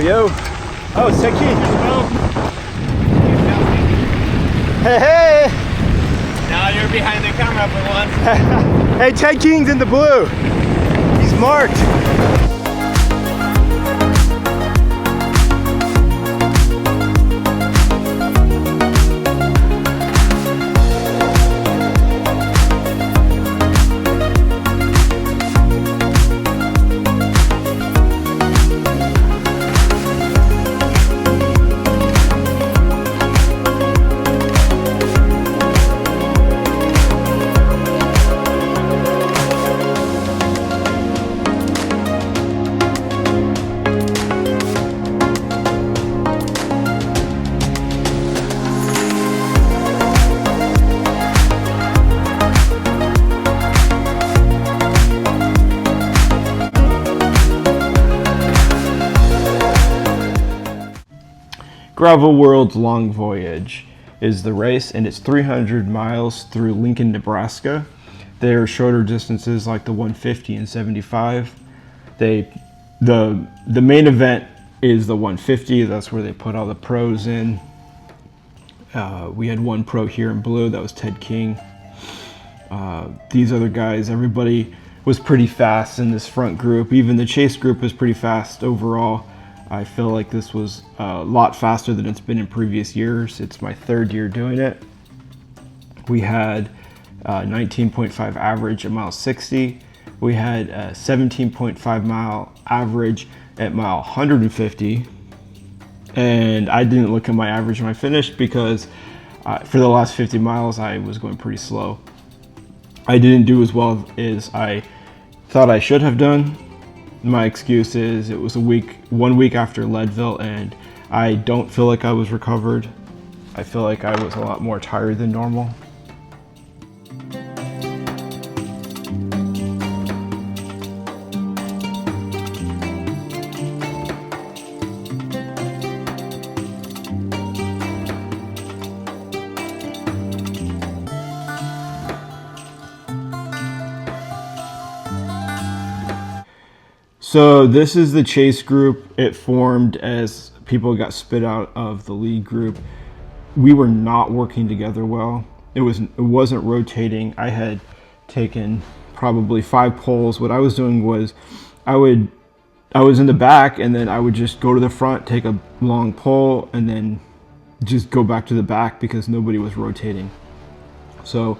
Yo. Oh, it's Ted King. Hey, hey. Now you're behind the camera for once. Hey, Ted King's in the blue. He's marked. Gravel Worlds Long Voyage is the race, and it's 300 miles through Lincoln, Nebraska. There are shorter distances like the 150 and 75. The main event is the 150. That's where they put all the pros in. We had one pro here in blue. That was Ted King. These other guys, everybody was pretty fast in this front group. Even the chase group was pretty fast overall. I feel like this was a lot faster than it's been in previous years. It's my third year doing it. We had 19.5 average at mile 60. We had a 17.5 mile average at mile 150. And I didn't look at my average when I finished because for the last 50 miles, I was going pretty slow. I didn't do as well as I thought I should have done. My excuse is it was 1 week after Leadville, and I don't feel like I was recovered. I feel like I was a lot more tired than normal. So this is the chase group. It formed as people got spit out of the lead group. We were not working together well. It wasn't rotating. I had taken probably 5 poles. What I was doing was I was in the back, and then I would just go to the front, take a long pole, and then just go back to the back because nobody was rotating. So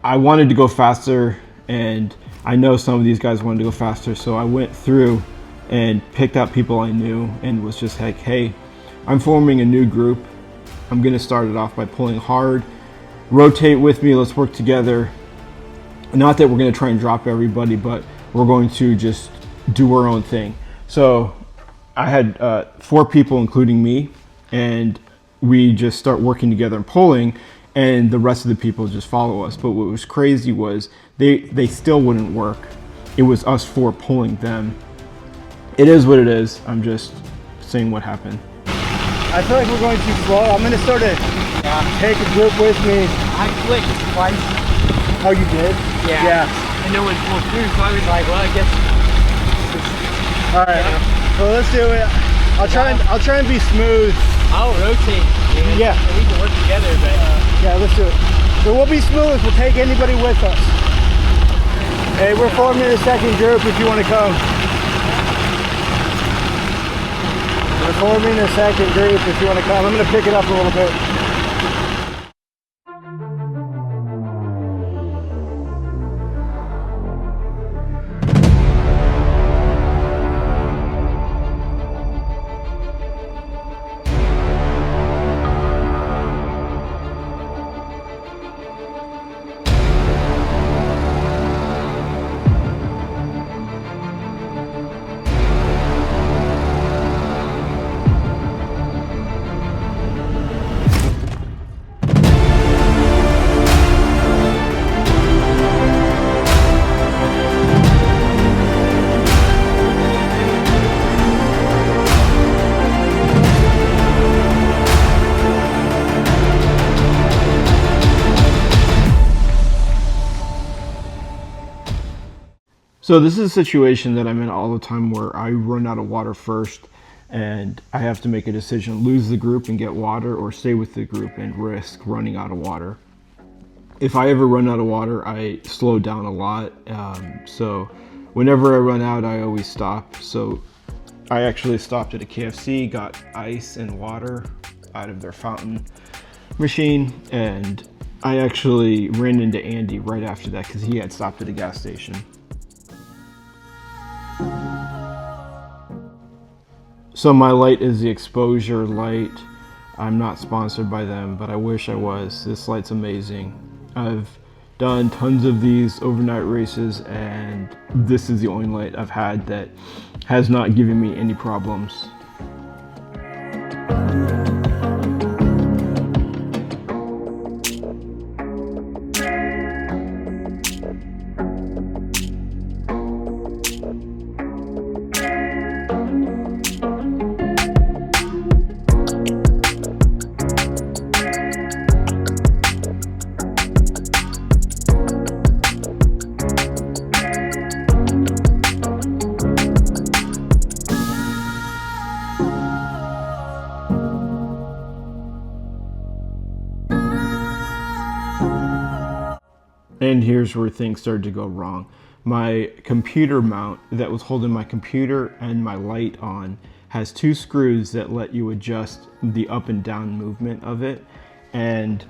I wanted to go faster, and I know some of these guys wanted to go faster, so I went through and picked out people I knew and was just like, hey, I'm forming a new group. I'm gonna start it off by pulling hard. Rotate with me, let's work together. Not that we're gonna try and drop everybody, but we're going to just do our own thing. So I had 4 people, including me, and we just start working together and pulling, and the rest of the people just follow us. But what was crazy was they still wouldn't work. It was us 4 pulling them. It is what it is. I'm just saying what happened. I feel like we're going too slow. I'm gonna start to take a group with me. I clicked twice. Oh, you did? Yeah. And no one pulled through, so I was like, well, I guess. All right. Yeah. Well, let's do it. I'll try and be smooth. I'll rotate. Man. Yeah. And we can work together, but yeah, let's do it. So we'll be smooth. We'll take anybody with us. Hey, we're forming a second group if you want to come. We're forming a second group if you want to come. I'm going to pick it up a little bit. So this is a situation that I'm in all the time where I run out of water first. and I have to make a decision: lose the group and get water, or stay with the group and risk running out of water. If I ever run out of water, I slow down a lot. So whenever I run out, I always stop. So I actually stopped at a KFC, got ice and water out of their fountain machine, and I actually ran into Andy right after that because he had stopped at a gas station. So my light is the exposure light. I'm not sponsored by them, but I wish I was. This light's amazing. I've done tons of these overnight races, and this is the only light I've had that has not given me any problems. And here's where things started to go wrong. My computer mount that was holding my computer and my light on has two screws that let you adjust the up and down movement of it. And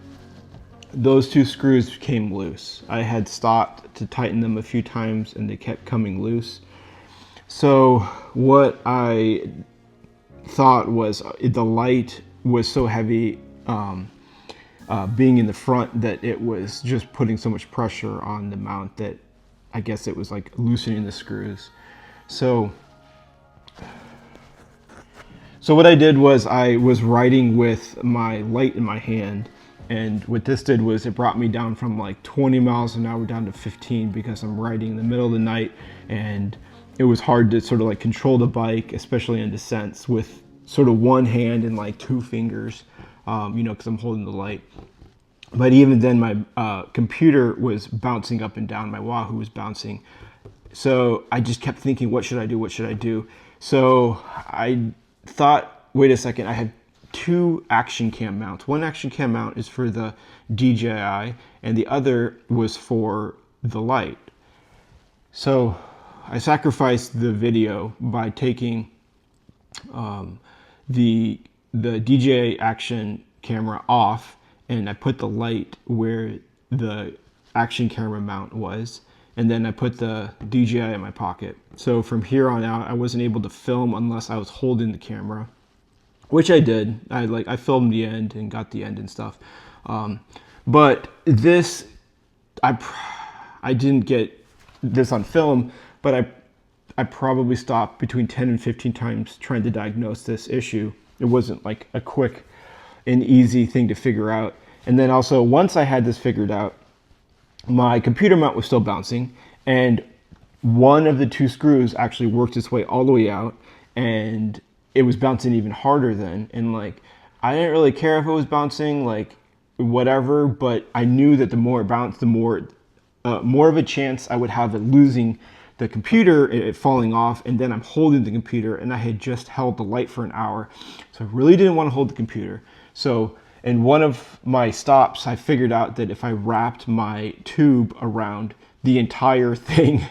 those two screws came loose. I had stopped to tighten them a few times and they kept coming loose. So what I thought was the light was so heavy, being in the front, that it was just putting so much pressure on the mount that I guess it was like loosening the screws. So what I did was I was riding with my light in my hand, and what this did was it brought me down from like 20 miles an hour down to 15 because I'm riding in the middle of the night, and it was hard to sort of like control the bike, especially in descents, with sort of one hand and like two fingers, because I'm holding the light. But even then, my computer was bouncing up and down. My Wahoo was bouncing. So I just kept thinking, what should I do? What should I do? So I thought, wait a second, I had two action cam mounts. One action cam mount is for the DJI, and the other was for the light. So I sacrificed the video by taking the DJI action camera off, and I put the light where the action camera mount was, and then I put the DJI in my pocket. So from here on out, I wasn't able to film unless I was holding the camera, which I did. I filmed the end and got the end and stuff. But this, I didn't get this on film, but I probably stopped between 10 and 15 times trying to diagnose this issue. It wasn't like a quick and easy thing to figure out. And then also, once I had this figured out, my computer mount was still bouncing, and one of the two screws actually worked its way all the way out, and it was bouncing even harder then. And like, I didn't really care if it was bouncing, like whatever, but I knew that the more it bounced, the more of a chance I would have of losing the computer, it falling off. And then I'm holding the computer, and I had just held the light for an hour, so I really didn't want to hold the computer. So in one of my stops, I figured out that if I wrapped my tube around the entire thing,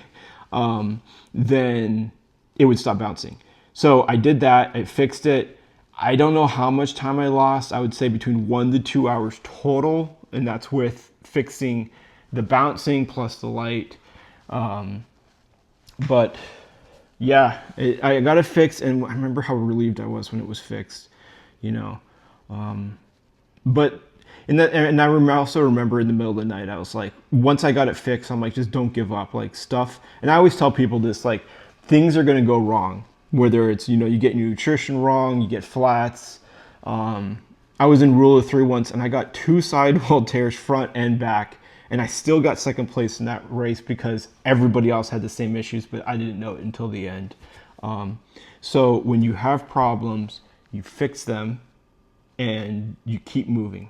then it would stop bouncing. So I did that, I fixed it. I don't know how much time I lost. I would say between 1 to 2 hours total, and that's with fixing the bouncing plus the light. But yeah, I got it fixed, and I remember how relieved I was when it was fixed, But and I also remember in the middle of the night, I was like, once I got it fixed, I'm like, just don't give up, like stuff. And I always tell people this, like, things are going to go wrong, whether it's, you get your nutrition wrong, you get flats. I was in Rule of 3 once, and I got 2 sidewall tears front and back, and I still got second place in that race because everybody else had the same issues, but I didn't know it until the end. So when you have problems, you fix them and you keep moving.